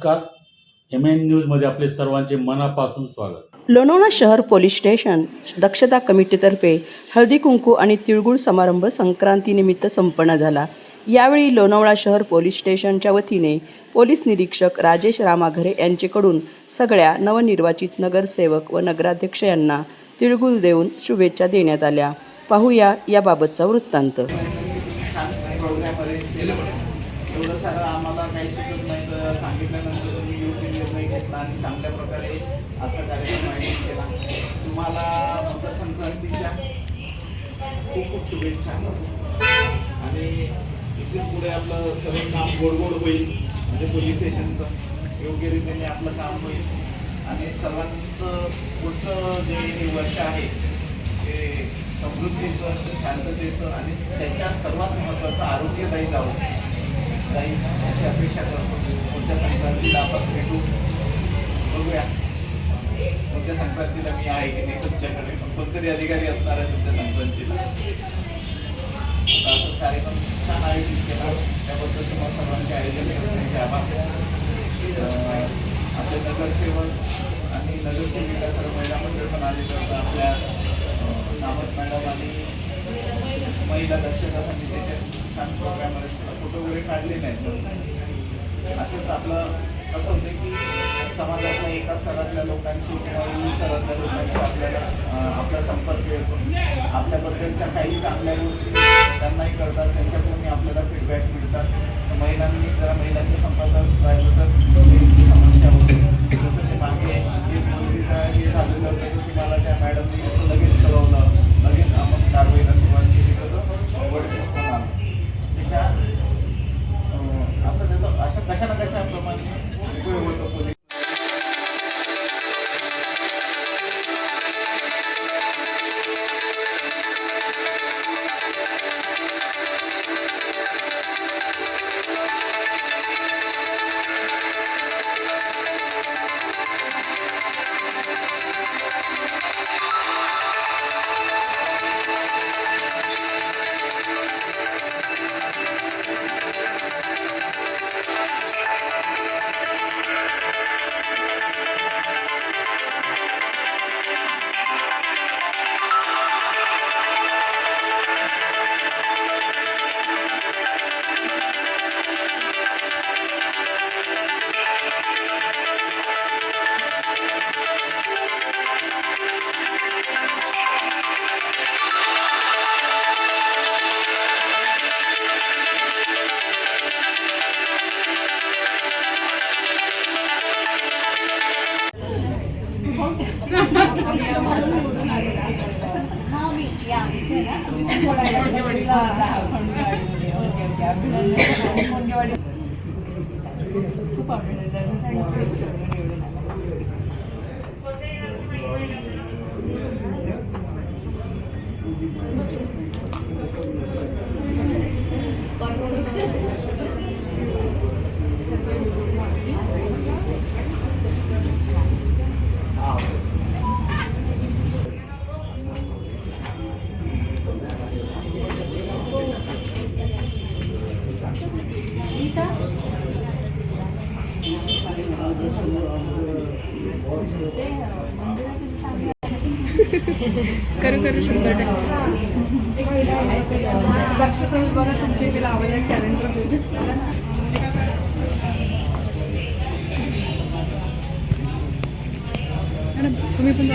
नमस्कार. MN न्यूजमध्ये आपले सर्वांचे मनापासून स्वागत. लोणावळा शहर पोलीस स्टेशन दक्षता कमिटीतर्फे हळदी कुंकू आणि तिळगुळ समारंभ संक्रांतीनिमित्त संपन्न झाला. यावेळी लोणावळा शहर पोलीस स्टेशनच्या वतीने पोलीस निरीक्षक राजेश रामाघरे यांच्याकडून सगळ्या नवनिर्वाचित नगरसेवक व नगराध्यक्ष यांना तिळगुळ देऊन शुभेच्छा देण्यात आल्या. पाहूया याबाबतचा वृत्तांत. एवढं सारं आम्हाला काही शिकत नाही तर सांगितल्यानंतर तुम्ही योग्य निर्णय घेतला आणि चांगल्या प्रकारे आजचा कार्यक्रम आयोजित केला. तुम्हाला मकर संक्रांतीच्या खूप खूप शुभेच्छा आणि इथून पुढे आपलं सगळं काम गोड होईल. म्हणजे पोलीस स्टेशनचं योग्य रीतीने आपलं काम होईल आणि सर्वांचं पुढचं जे वर्ष आहे ते समृद्धीचं, शांततेचं आणि त्याच्यात सर्वात महत्त्वाचं आरोग्यदायी जावं काही अशी अपेक्षा करतो. पुढच्या संक्रांतीला आपण भेटू, बघूया. पुढच्या संक्रांतीला मी आहे की नाही तुमच्याकडे, कोणतरी अधिकारी असणार आहे तुमच्या संक्रांतीला. असं कार्यक्रम छान आयोजित केला त्याबद्दल तुम्हाला सर्वांचे आयोजन करण्याचे आभार. आपले नगरसेवक आणि नगरसेविका सर्व महिला मंडळ पण आले तर आपल्या कामत मॅडम आणि महिला दक्षता समितीचे छान प्रोग्राममध्ये फोटो वगैरे काढले नाहीत. असंच आपलं कसं होतं की समाजातल्या एका स्तरातल्या लोकांशी किंवा विविध स्तरातल्या लोकांशी आपल्याला आपला संपर्क येतो. आपल्याबद्दलच्या काही चांगल्या गोष्टी त्यांनाही कळतात, त्यांच्याकडून आपल्याला फीडबॅक मिळतात. महिलांनी जरा महिलांच्या संपर्कात राहिलं तर समस्या होते. जसं ते मागे एक मुलगीचा हे झालेलं होतं की तुम्हाला त्या मॅडमनी लगेच कळवलं, लगेच आपण कारवाईला सुरुवात केली तर वडकेस पण आलं. त्याच्या असं त्याचं अशा कशा ना कशाप्रमाणे उपयोग होतो पोलीस. करू 100%. बघा तुमच्या इथे लावायला कॅलेंडर तुम्ही पण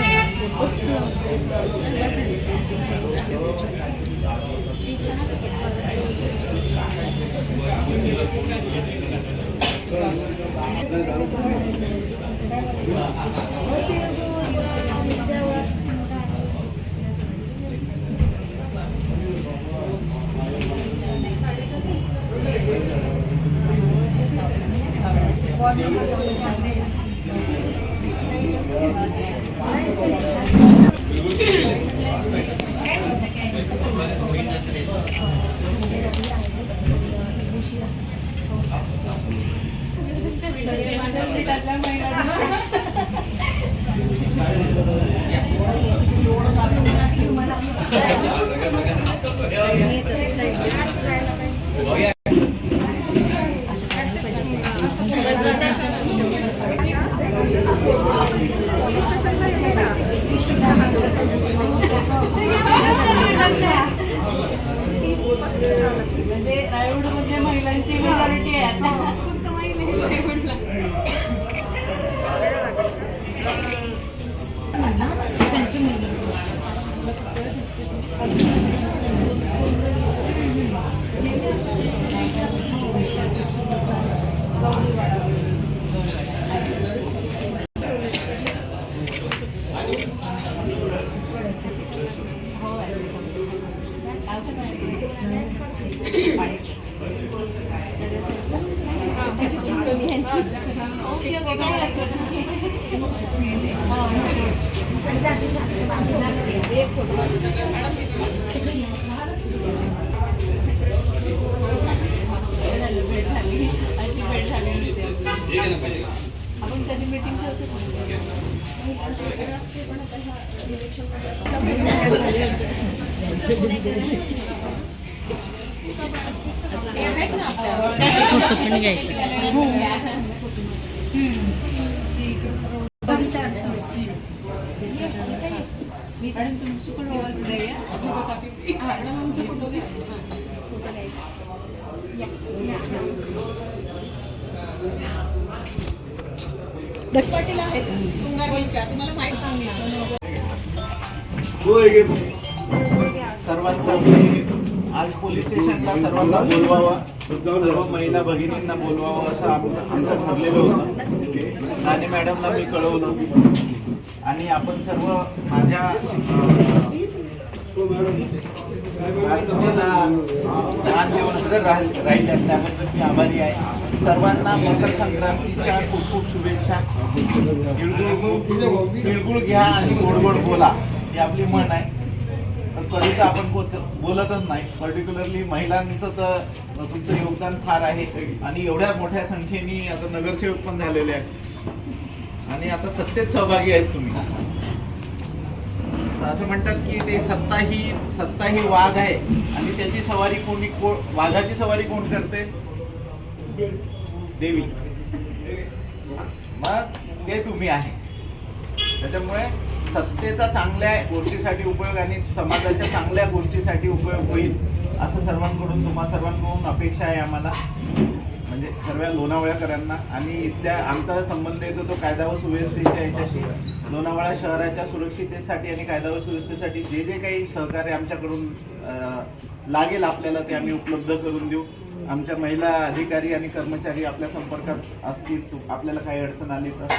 म्हणजे महिलांची मेजॉरिटी आहे आता. फक्त महिला आहे म्हटलं. त्यांची मुलगी अशी भेट झाली नसते. आपण कधी मीटिंग पाटील आहेत तुंगारवळीच्या, तुम्हाला माहिती सांगितलं. सर्वांचा मी आज पोलीस स्टेशनला सर्वांना बोलवावं, सर्व महिला भगिनींना बोलवावं असं आमचं ठरलेलं होतं. राणे मॅडमला मी कळवलं आणि आपण सर्व माझ्या प्रार्थनेला मान देऊन हजर राहिल्या त्याबद्दल मी आभारी आहे. सर्वांना मकर संक्रांतीच्या खूप खूप शुभेच्छा. तिळगुळ घ्या आणि गोड गोड बोला ही आपली म्हण आहे. तर कधी तर आपण बोलतच नाही. पर्टिक्युलरली महिलांचं तर तुमचं योगदान फार आहे आणि एवढ्या मोठ्या संख्येने आता नगरसेवक पण झालेले आहेत आणि आता सत्तेत सहभागी आहेत तुम्ही. असं म्हणतात की ते सत्ता ही वाघ आहे आणि त्याची सवारी वाघाची सवारी कोण करते? देवी. मग ते तुम्ही आहे. त्याच्यामुळे सत्तेचा चांगल्या गोष्टीसाठी उपयोग आणि समाजाच्या चांगल्या गोष्टीसाठी उपयोग होईल असं सर्वांकडून तुम्हा सर्वांकडून अपेक्षा आहे आम्हाला, म्हणजे सर्व लोणावळ्याकरांना. आणि इथल्या आमचा संबंध येतो तो कायदा व सुव्यवस्थेच्या याच्याशी. लोणावळा शहराच्या सुरक्षिततेसाठी आणि कायदा व सुव्यवस्थेसाठी जे जे काही सहकार्य आमच्याकडून लागेल आपल्याला ते आम्ही उपलब्ध करून देऊ. आमच्या महिला अधिकारी आणि कर्मचारी आपल्या संपर्कात असतील. आपल्याला काही अडचण आली तर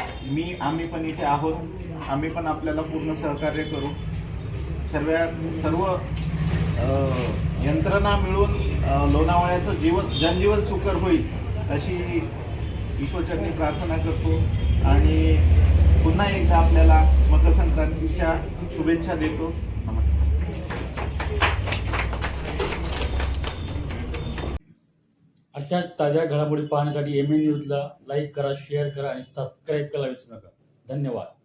आम्ही पण इथे आहोत. आम्ही पण आपल्याला पूर्ण सहकार्य करू. सर्व यंत्रणा मिळून लोणावळ्याचं जनजीवन सुकर होईल अशी ईश्वरचरणी प्रार्थना करतो आणि पुन्हा एकदा आपल्याला मकर संक्रांतीच्या शुभेच्छा देतो. नमस्कार. अशाच ताज्या घडामोडी पाहण्यासाठी MN न्यूजला लाईक करा, शेअर करा आणि सबस्क्राईब करायला विसरू नका. धन्यवाद.